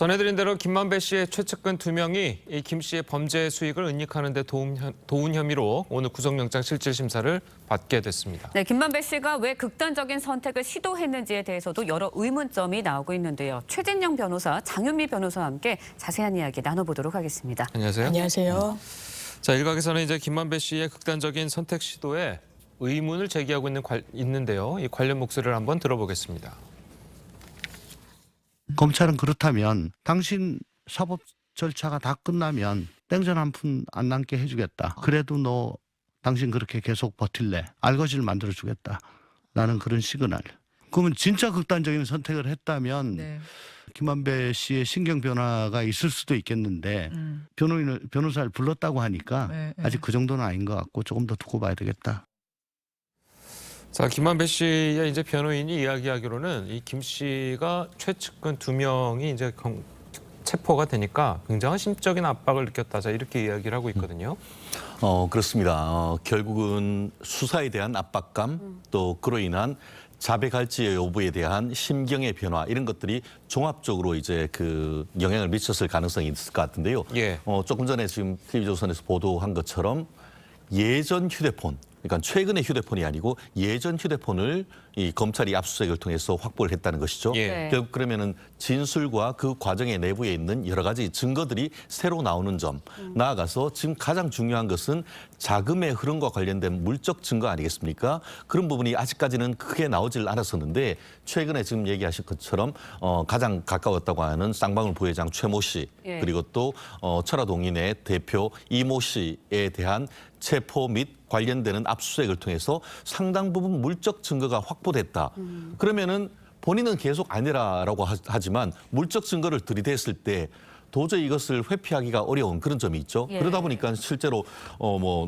전해드린 대로 김만배 씨의 최측근 2명이 이 김 씨의 범죄 수익을 은닉하는 데 도운 혐의로 오늘 구속영장 실질심사를 받게 됐습니다. 네, 김만배 씨가 왜 극단적인 선택을 시도했는지에 대해서도 여러 의문점이 나오고 있는데요. 최진영 변호사, 장윤미 변호사와 함께 자세한 이야기 나눠보도록 하겠습니다. 안녕하세요. 안녕하세요. 자, 일각에서는 이제 김만배 씨의 극단적인 선택 시도에 의문을 제기하고 있는데요. 이 관련 목소리를 한번 들어보겠습니다. 검찰은 그렇다면 당신 사법 절차가 다 끝나면 땡전 한 푼 안 남게 해주겠다. 그래도 너 당신 그렇게 계속 버틸래. 알거지를 만들어주겠다. 라는 그런 시그널. 그러면 진짜 극단적인 선택을 했다면 김만배 씨의 신경 변화가 있을 수도 있겠는데 변호사를 불렀다고 하니까 아직 그 정도는 아닌 것 같고 조금 더 두고 봐야 되겠다. 자, 김만배 씨의 이제 변호인이 이야기하기로는 이 김 씨가 최측근 2명이 이제 체포가 되니까 굉장한 심적인 압박을 느꼈다. 자, 이렇게 이야기를 하고 있거든요. 그렇습니다. 결국은 수사에 대한 압박감 또 그로 인한 자백할지 여부에 대한 심경의 변화 이런 것들이 종합적으로 이제 그 영향을 미쳤을 가능성이 있을 것 같은데요. 예. 조금 전에 지금 TV조선에서 보도한 것처럼 예전 휴대폰, 그러니까 최근의 휴대폰이 아니고 예전 휴대폰을 이 검찰이 압수수색을 통해서 확보를 했다는 것이죠. 예. 결국 그러면은 진술과 그 과정의 내부에 있는 여러 가지 증거들이 새로 나오는 점, 나아가서 지금 가장 중요한 것은 자금의 흐름과 관련된 물적 증거 아니겠습니까? 그런 부분이 아직까지는 크게 나오질 않았었는데 최근에 지금 얘기하신 것처럼 가장 가까웠다고 하는 쌍방울 부회장 최모 씨, 예. 그리고 또 철화동인의 대표 이모 씨에 대한 체포 및 관련되는 압수수색을 통해서 상당 부분 물적 증거가 확보됐다. 그러면은 본인은 계속 아니라라고 하지만 물적 증거를 들이댔을 때 도저히 이것을 회피하기가 어려운 그런 점이 있죠. 예. 그러다 보니까 실제로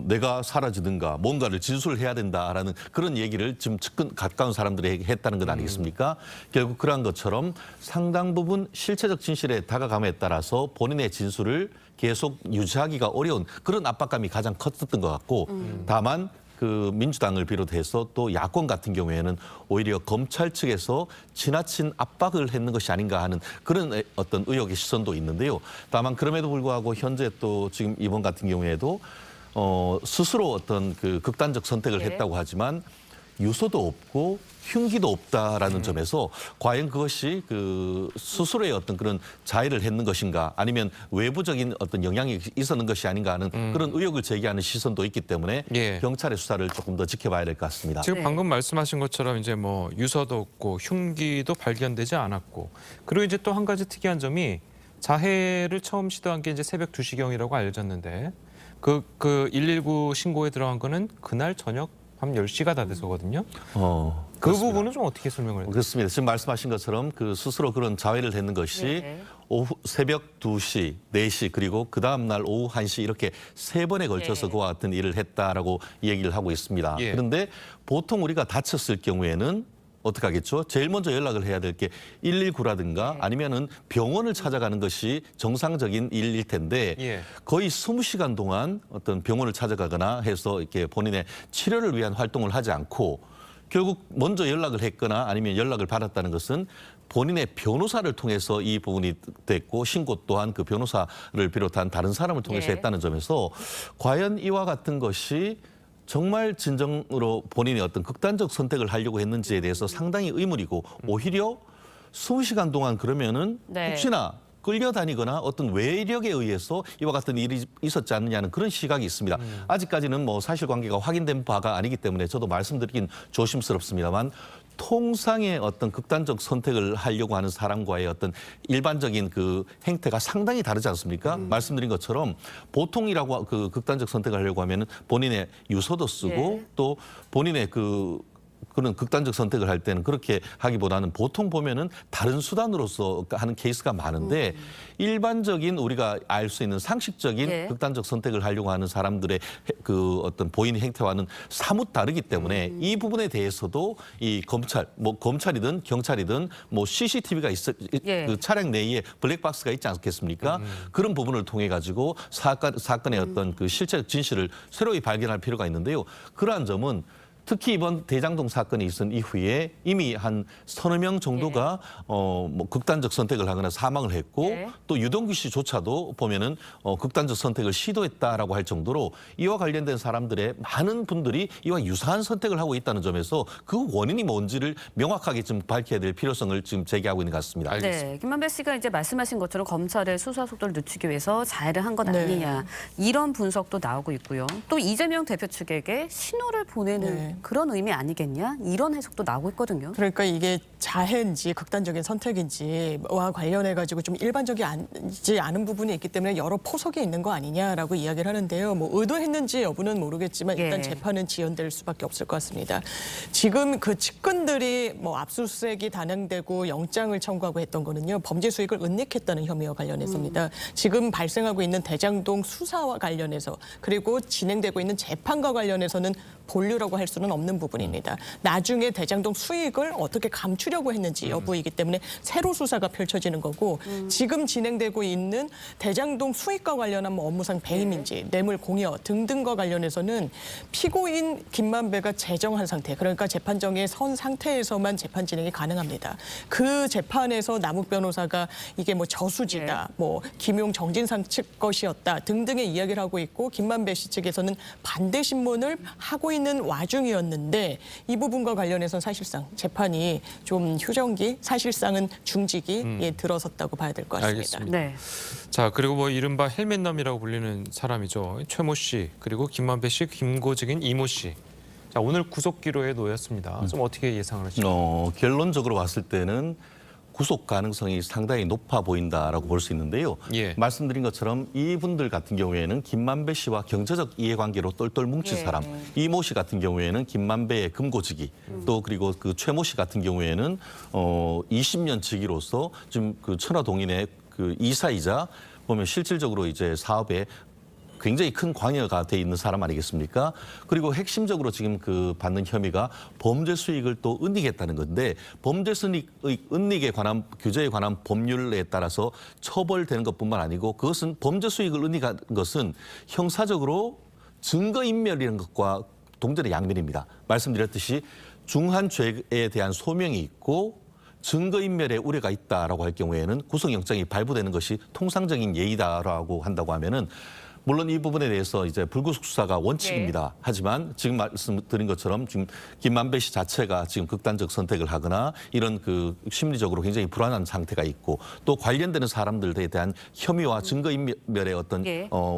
내가 사라지든가 뭔가를 진술을 해야 된다라는 그런 얘기를 지금 측근 가까운 사람들에게 했다는 것 아니겠습니까? 결국 그러한 것처럼 상당 부분 실체적 진실에 다가감에 따라서 본인의 진술을 계속 유지하기가 어려운 그런 압박감이 가장 컸었던 것 같고 다만 그 민주당을 비롯해서 또 야권 같은 경우에는 오히려 검찰 측에서 지나친 압박을 했는 것이 아닌가 하는 그런 어떤 의혹의 시선도 있는데요. 다만 그럼에도 불구하고 현재 또 지금 이번 같은 경우에도 스스로 어떤 그 극단적 선택을 네. 했다고 하지만 유서도 없고 흉기도 없다라는 점에서 과연 그것이 그 스스로의 어떤 그런 자해를 했는 것인가 아니면 외부적인 어떤 영향이 있었는 것이 아닌가 하는 그런 의혹을 제기하는 시선도 있기 때문에 예. 경찰의 수사를 조금 더 지켜봐야 될 것 같습니다. 지금 네. 방금 말씀하신 것처럼 이제 뭐 유서도 없고 흉기도 발견되지 않았고 그리고 이제 또 한 가지 특이한 점이 자해를 처음 시도한 게 이제 새벽 2시경이라고 알려졌는데 그 119 신고에 들어간 거는 그날 저녁 밤 10시가 다 돼서거든요. 그 그렇습니다. 부분은 좀 어떻게 설명을 해요? 그렇습니다. 지금 말씀하신 것처럼 그 스스로 그런 자해를 했는 것이 네. 오후 새벽 2시, 4시 그리고 그 다음 날 오후 1시 이렇게 3번에 걸쳐서 네. 그와 같은 일을 했다라고 얘기를 하고 있습니다. 예. 그런데 보통 우리가 다쳤을 경우에는 어떻게 하겠죠? 제일 먼저 연락을 해야 될 게 119라든가 네. 아니면은 병원을 찾아가는 것이 정상적인 일일 텐데 예. 거의 20시간 동안 어떤 병원을 찾아가거나 해서 이렇게 본인의 치료를 위한 활동을 하지 않고 결국 먼저 연락을 했거나 아니면 연락을 받았다는 것은 본인의 변호사를 통해서 이 부분이 됐고 신고 또한 그 변호사를 비롯한 다른 사람을 통해서 예. 했다는 점에서 과연 이와 같은 것이 정말 진정으로 본인이 어떤 극단적 선택을 하려고 했는지에 대해서 상당히 의문이고 오히려 20시간 동안 그러면은 네. 혹시나 끌려다니거나 어떤 외력에 의해서 이와 같은 일이 있었지 않느냐는 그런 시각이 있습니다. 아직까지는 뭐 사실관계가 확인된 바가 아니기 때문에 저도 말씀드리긴 조심스럽습니다만 통상의 어떤 극단적 선택을 하려고 하는 사람과의 어떤 일반적인 그 행태가 상당히 다르지 않습니까? 말씀드린 것처럼 보통이라고 그 극단적 선택을 하려고 하면은 본인의 유서도 쓰고 예. 또 본인의 그런 극단적 선택을 할 때는 그렇게 하기보다는 보통 보면은 다른 수단으로서 하는 케이스가 많은데 일반적인 우리가 알 수 있는 상식적인 예. 극단적 선택을 하려고 하는 사람들의 그 어떤 보이는 행태와는 사뭇 다르기 때문에 이 부분에 대해서도 이 검찰이든 경찰이든 뭐 CCTV가 예. 그 차량 내에 블랙박스가 있지 않겠습니까? 그런 부분을 통해 가지고 사건의 어떤 그 실체적 진실을 새로이 발견할 필요가 있는데요. 그러한 점은 특히 이번 대장동 사건이 있은 이후에 이미 한 서너 명 정도가 뭐 극단적 선택을 하거나 사망을 했고 네. 또 유동규 씨조차도 보면은 극단적 선택을 시도했다라고 할 정도로 이와 관련된 사람들의 많은 분들이 이와 유사한 선택을 하고 있다는 점에서 그 원인이 뭔지를 명확하게 좀 밝혀야 될 필요성을 지금 제기하고 있는 것 같습니다. 알겠습니다. 네, 김만배 씨가 이제 말씀하신 것처럼 검찰의 수사 속도를 늦추기 위해서 자해를 한 것 네. 아니냐 이런 분석도 나오고 있고요. 또 이재명 대표 측에게 신호를 보내는 네. 그런 의미 아니겠냐 이런 해석도 나오고 있거든요. 그러니까 이게 자해인지 극단적인 선택인지와 관련해 가지고 좀 일반적이지 않은 부분이 있기 때문에 여러 포석이 있는 거 아니냐라고 이야기를 하는데요. 뭐 의도했는지 여부는 모르겠지만 일단 예. 재판은 지연될 수밖에 없을 것 같습니다. 지금 그 측근들이 뭐 압수수색이 단행되고 영장을 청구하고 했던 거는요. 범죄 수익을 은닉했다는 혐의와 관련해서입니다. 지금 발생하고 있는 대장동 수사와 관련해서 그리고 진행되고 있는 재판과 관련해서는 본류라고 할 수는 없는 부분입니다. 나중에 대장동 수익을 어떻게 감추려고 했는지 여부이기 때문에 새로 수사가 펼쳐지는 거고 지금 진행되고 있는 대장동 수익과 관련한 뭐 업무상 배임인지 뇌물 공여 등등과 관련해서는 피고인 김만배가 재정한 상태 그러니까 재판정에 선 상태에서만 재판 진행이 가능합니다. 그 재판에서 남욱 변호사가 이게 뭐 저수지다, 뭐 김용 정진상 측 것이었다 등등의 이야기를 하고 있고 김만배 씨 측에서는 반대 신문을 하고 있는 와중이었는데 이 부분과 관련해서는 사실상 재판이 좀 휴정기, 사실상은 중지기에 들어섰다고 봐야 될 것 같습니다. 알겠습니다. 네. 자, 그리고 뭐 이른바 헬멧남이라고 불리는 사람이죠. 최모 씨, 그리고 김만배 씨, 김고직인 이모 씨. 자, 오늘 구속 기로에 놓였습니다. 좀 어떻게 예상을 하시죠? 결론적으로 봤을 때는 구속 가능성이 상당히 높아 보인다라고 볼 수 있는데요. 예. 말씀드린 것처럼 이분들 같은 경우에는 김만배 씨와 경제적 이해관계로 똘똘 뭉친 예. 사람, 이모 씨 같은 경우에는 김만배의 금고직이 또 그리고 그 최모 씨 같은 경우에는 20년 직위로서 지금 그 천화동인의 그 이사이자 보면 실질적으로 이제 사업에 굉장히 큰 관여가 돼 있는 사람 아니겠습니까? 그리고 핵심적으로 지금 그 받는 혐의가 범죄 수익을 또 은닉했다는 건데 범죄 수익 은닉에 관한 규제에 관한 법률에 따라서 처벌되는 것뿐만 아니고 그것은 범죄 수익을 은닉한 것은 형사적으로 증거인멸이라는 것과 동전의 양면입니다. 말씀드렸듯이 중한 죄에 대한 소명이 있고 증거인멸의 우려가 있다라고 할 경우에는 구속영장이 발부되는 것이 통상적인 예의다라고 한다고 하면은 물론 이 부분에 대해서 이제 불구속 수사가 원칙입니다. 하지만 지금 말씀드린 것처럼 지금 김만배 씨 자체가 지금 극단적 선택을 하거나 이런 그 심리적으로 굉장히 불안한 상태가 있고 또 관련되는 사람들에 대한 혐의와 증거인멸의 어떤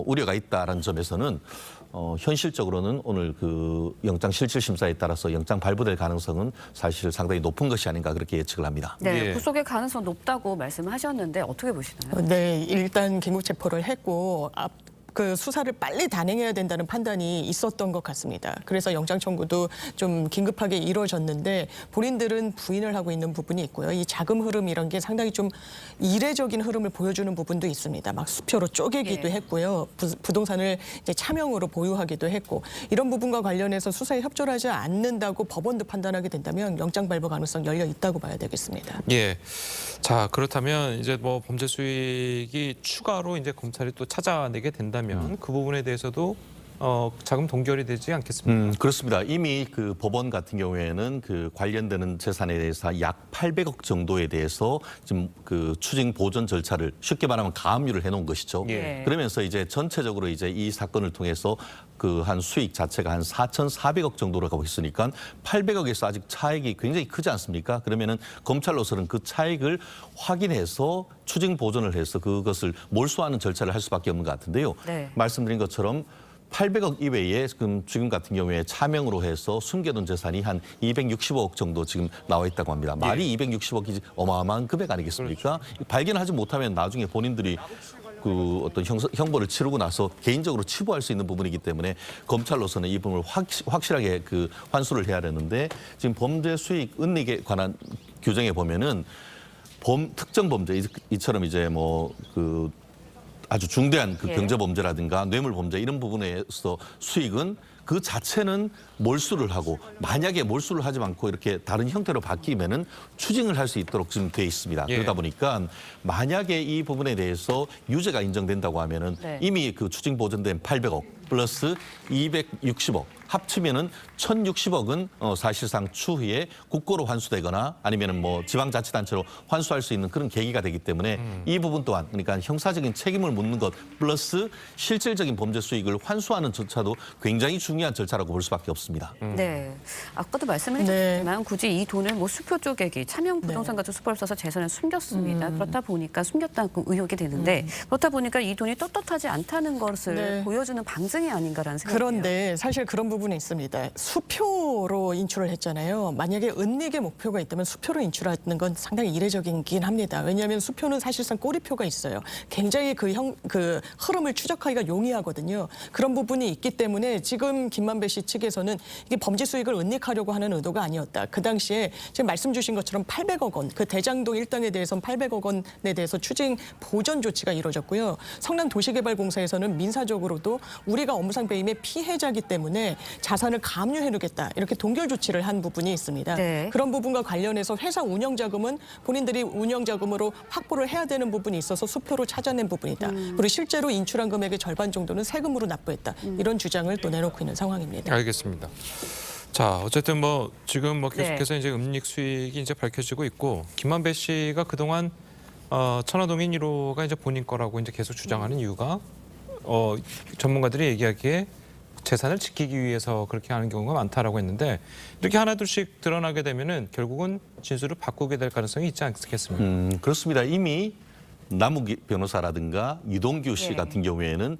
우려가 있다라는 점에서는 현실적으로는 오늘 그 영장 실질 심사에 따라서 영장 발부될 가능성은 사실 상당히 높은 것이 아닌가 그렇게 예측을 합니다. 네, 예. 구속의 가능성 높다고 말씀하셨는데 어떻게 보시나요? 네, 일단 긴급 체포를 했고 그 수사를 빨리 단행해야 된다는 판단이 있었던 것 같습니다. 그래서 영장 청구도 좀 긴급하게 이루어졌는데 본인들은 부인을 하고 있는 부분이 있고요. 이 자금 흐름 이런 게 상당히 좀 이례적인 흐름을 보여주는 부분도 있습니다. 막 수표로 쪼개기도 했고요. 부동산을 이제 차명으로 보유하기도 했고 이런 부분과 관련해서 수사에 협조를 하지 않는다고 법원도 판단하게 된다면 영장 발부 가능성 열려 있다고 봐야 되겠습니다. 예. 자, 그렇다면 이제 뭐 범죄 수익이 추가로 이제 검찰이 또 찾아내게 된다면 그 부분에 대해서도 자금 동결이 되지 않겠습니까? 그렇습니다. 이미 그 법원 같은 경우에는 그 관련되는 재산에 대해서 약 800억 정도에 대해서 지금 그 추징 보전 절차를 쉽게 말하면 가압류를 해놓은 것이죠. 예. 그러면서 이제 전체적으로 이제 이 사건을 통해서 그 한 수익 자체가 한 4,400억 정도로 가고 있으니까 800억에서 아직 차익이 굉장히 크지 않습니까? 그러면은 검찰로서는 그 차익을 확인해서 추징 보전을 해서 그것을 몰수하는 절차를 할 수밖에 없는 것 같은데요. 네. 말씀드린 것처럼 800억 이외에 지금 같은 경우에 차명으로 해서 숨겨둔 재산이 한 260억 정도 지금 나와 있다고 합니다. 말이 260억이 어마어마한 금액 아니겠습니까? 발견하지 못하면 나중에 본인들이 그 어떤 형벌을 치르고 나서 개인적으로 치부할 수 있는 부분이기 때문에 검찰로서는 이 부분을 확실하게 그 환수를 해야 되는데 지금 범죄 수익 은닉에 관한 규정에 보면은 특정 범죄 이처럼 이제 뭐 그 아주 중대한 그 경제 범죄라든가 뇌물 범죄 이런 부분에서 수익은 그 자체는 몰수를 하고 만약에 몰수를 하지 않고 이렇게 다른 형태로 바뀌면은 추징을 할 수 있도록 지금 돼 있습니다. 예. 그러다 보니까 만약에 이 부분에 대해서 유죄가 인정된다고 하면은 이미 그 추징 보전된 800억 플러스 260억 합치면은 1,060억은 사실상 추후에 국고로 환수되거나 아니면은 뭐 지방자치단체로 환수할 수 있는 그런 계기가 되기 때문에 이 부분 또한 그러니까 형사적인 책임을 묻는 것 플러스 실질적인 범죄 수익을 환수하는 절차도 굉장히 중요한 절차라고 볼 수밖에 없습니다. 네. 아까도 말씀을 해주셨지만 굳이 이 돈을 뭐 수표 쪼개기, 차명 부동산 같은 수법을 써서 재산을 숨겼습니다. 그렇다 보니까 숨겼다는 의혹이 되는데 그렇다 보니까 이 돈이 떳떳하지 않다는 것을 보여주는 방증이 아닌가라는 생각이 들어요. 그런데 사실 그런 부분이 있습니다. 수표로 인출을 했잖아요. 만약에 은닉의 목표가 있다면 수표로 인출하는 건 상당히 이례적이긴 합니다. 왜냐하면 수표는 사실상 꼬리표가 있어요. 굉장히 그 흐름을 추적하기가 용이하거든요. 그런 부분이 있기 때문에 지금 김만배 씨 측에서는 이게 범죄 수익을 은닉하려고 하는 의도가 아니었다. 그 당시에 지금 말씀 주신 것처럼 800억 원, 그 대장동 일당에 대해서는 800억 원에 대해서 추징 보전 조치가 이루어졌고요. 성남도시개발공사에서는 민사적으로도 우리가 업무상 배임의 피해자이기 때문에 자산을 감유해두겠다. 이렇게 동결 조치를 한 부분이 있습니다. 네. 그런 부분과 관련해서 회사 운영자금은 본인들이 운영자금으로 확보를 해야 되는 부분이 있어서 수표로 찾아낸 부분이다. 그리고 실제로 인출한 금액의 절반 정도는 세금으로 납부했다. 이런 주장을 또 내놓고 있는 상황입니다. 알겠습니다. 자, 어쨌든 뭐 지금 뭐 계속해서 네. 이제 은닉 수익이 이제 밝혀지고 있고 김만배 씨가 그동안 천화동인 1호가 이제 본인 거라고 이제 계속 주장하는 이유가 전문가들이 얘기하기에 재산을 지키기 위해서 그렇게 하는 경우가 많다라고 했는데 이렇게 하나둘씩 드러나게 되면은 결국은 진술을 바꾸게 될 가능성이 있지 않겠습니까? 그렇습니다. 이미 남욱 변호사라든가 유동규 씨 예. 같은 경우에는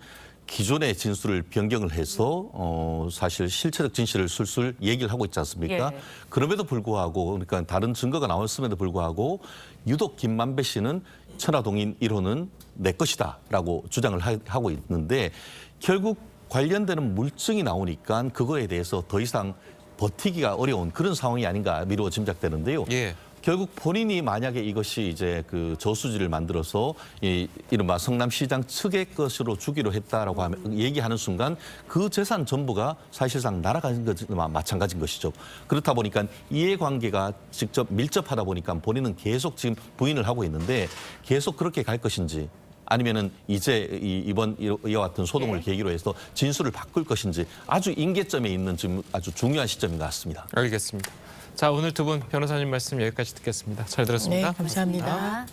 기존의 진술을 변경을 해서 사실 실체적 진실을 술술 얘기를 하고 있지 않습니까? 예. 그럼에도 불구하고 그러니까 다른 증거가 나왔음에도 불구하고 유독 김만배 씨는 천화동인 1호는 내 것이다라고 주장을 하고 있는데 결국 관련되는 물증이 나오니까 그거에 대해서 더 이상 버티기가 어려운 그런 상황이 아닌가 미루어 짐작되는데요. 예. 결국 본인이 만약에 이것이 이제 그 저수지를 만들어서 이른바 성남시장 측의 것으로 주기로 했다라고 얘기하는 순간 그 재산 전부가 사실상 날아가는 것과 마찬가지인 것이죠. 그렇다 보니까 이해관계가 직접 밀접하다 보니까 본인은 계속 지금 부인을 하고 있는데 계속 그렇게 갈 것인지 아니면은 이제 이번 이와 같은 소동을 계기로 해서 진술을 바꿀 것인지 아주 임계점에 있는 지금 아주 중요한 시점인 것 같습니다. 알겠습니다. 자, 오늘 두 분 변호사님 말씀 여기까지 듣겠습니다. 잘 들었습니다. 네, 감사합니다. 아.